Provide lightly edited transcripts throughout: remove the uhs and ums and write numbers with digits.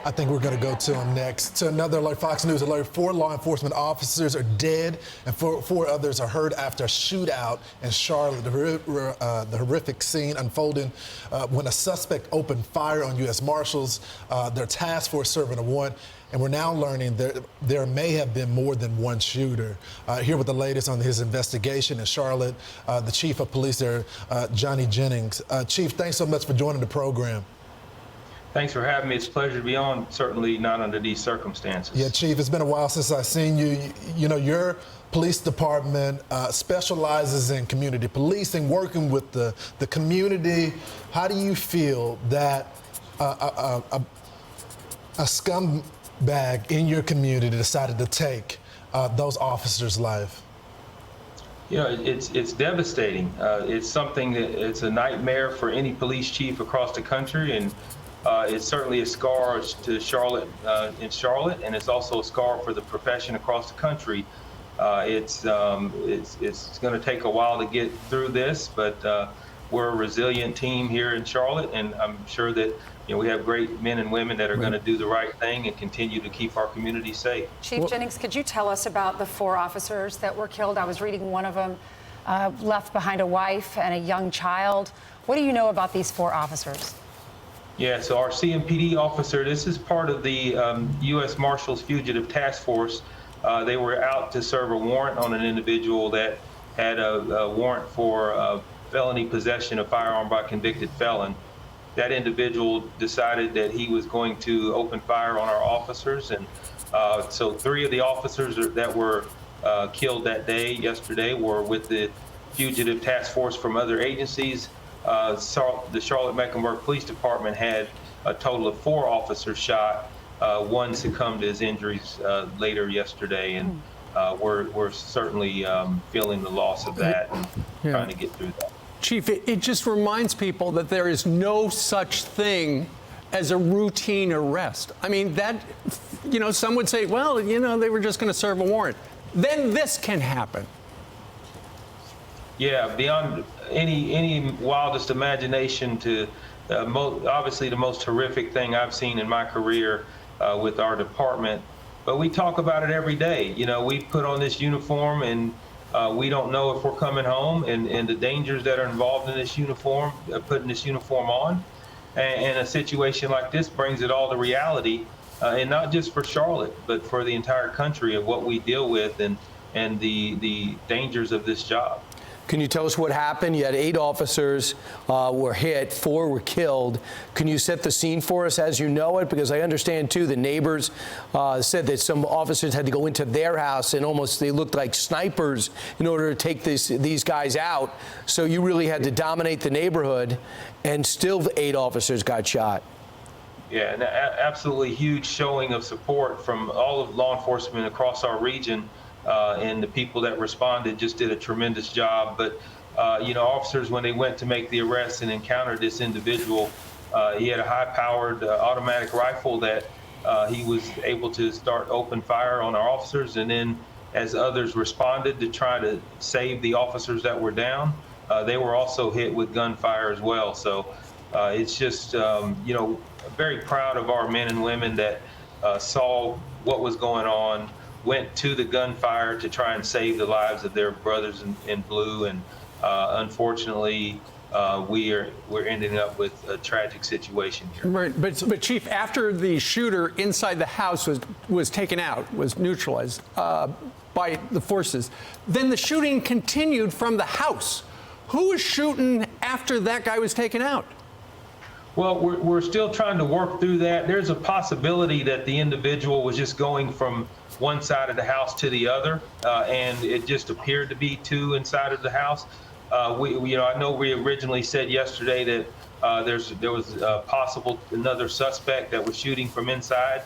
I think we're going to go to him next. To another alert, Fox News alert. 4 law enforcement officers are dead and four others are hurt after a shootout in Charlotte. The horrific scene unfolding when a suspect opened fire on U.S. Marshals. Their task force serving a warrant. And we're now learning there may have been more than one shooter. Here with the latest on his investigation in Charlotte, the chief of police there, Jennings. Chief, thanks so much for joining the program. Thanks for having me. It's a pleasure to be on, certainly not under these circumstances. Yeah, Chief, it's been a while since I've seen you. You know, your police department specializes in community policing, working with the community. How do you feel that a scumbag in your community decided to take those officers' life? You know, it's devastating. It's something that it's a nightmare for any police chief across the country, and it's certainly a scar to Charlotte, in Charlotte, and it's also a scar for the profession across the country. It's going to take a while to get through this, but we're a resilient team here in Charlotte, and I'm sure that we have great men and women that are going to do the right thing and continue to keep our community safe. Chief Jennings, could you tell us about the 4 officers that were killed? I was reading one of them left behind a wife and a young child. What do you know about these 4 officers? Yeah, so our CMPD officer, this is part of the U.S. Marshals Fugitive Task Force. They were out to serve a warrant on an individual that had a warrant for felony possession of firearm by a convicted felon. That individual decided that he was going to open fire on our officers, and so 3 of the officers that were killed that day, yesterday, were with the Fugitive Task Force from other agencies. The Charlotte-Mecklenburg Police Department had a total of 4 officers shot. 1 succumbed to his injuries later yesterday, and we're certainly feeling the loss of that and trying to get through that. Chief, it just reminds people that there is no such thing as a routine arrest. I mean, that, some would say, well, they were just going to serve a warrant. Then this can happen. Yeah, beyond any wildest imagination, to obviously the most horrific thing I've seen in my career with our department. But we talk about it every day. We put on this uniform, and we don't know if we're coming home, and the dangers that are involved in this uniform, putting this uniform on. And a situation like this brings it all to reality, and not just for Charlotte, but for the entire country, of what we deal with and the dangers of this job. Can you tell us what happened? You had 8 officers were hit, 4 were killed. Can you set the scene for us as you know it? Because I understand, too, the neighbors said that some officers had to go into their house and almost they looked like snipers in order to take these guys out. So you really had to dominate the neighborhood, and still 8 officers got shot. Yeah, an absolutely huge showing of support from all of law enforcement across our region. And the people that responded just did a tremendous job. But, officers, when they went to make the arrest and encountered this individual, he had a high-powered automatic rifle that he was able to start open fire on our officers. And then as others responded to try to save the officers that were down, they were also hit with gunfire as well. So it's just, very proud of our men and women that saw what was going on, went to the gunfire to try and save the lives of their brothers in blue, and unfortunately, we're ending up with a tragic situation here. Right, but Chief, after the shooter inside the house was taken out, was neutralized by the forces, then the shooting continued from the house. Who was shooting after that guy was taken out? Well, we're still trying to work through that. There's a possibility that the individual was just going from one side of the house to the other, and it just appeared to be 2 inside of the house. I know we originally said yesterday that there was possible another suspect that was shooting from inside.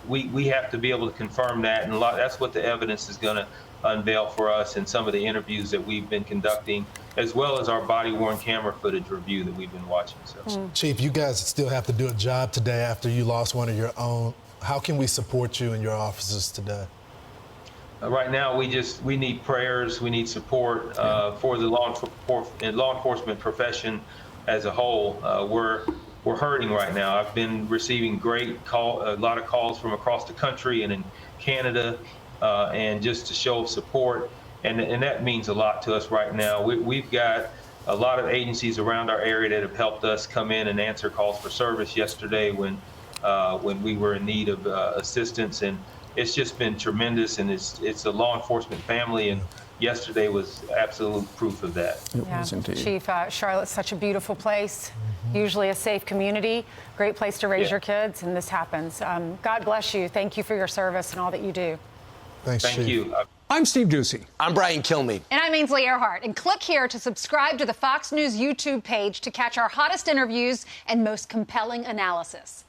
We have to be able to confirm that, and that's what the evidence is going to unveil for us in some of the interviews that we've been conducting, as well as our body-worn camera footage review that we've been watching. So, Chief, you guys still have to do a job today after you lost one of your own. How can we support you and your officers today? Right now, we need prayers, we need support for the law enforcement profession as a whole. we're hurting right now. I've been receiving a lot of calls from across the country and in Canada, and just a show of support, and that means a lot to us right now. We've got a lot of agencies around our area that have helped us come in and answer calls for service yesterday when we were in need of assistance, and it's just been tremendous. And it's a law enforcement family, and yesterday was absolute proof of that. Yeah. Chief, Charlotte's such a beautiful place, usually a safe community, great place to raise your kids, and this happens. God bless you. Thank you for your service and all that you do. Thanks, Thank Chief. you. I'm Steve Ducey. I'm Brian Kilmeade. And I'm Ainsley Earhart. And click here to subscribe to the Fox News YouTube page to catch our hottest interviews and most compelling analysis.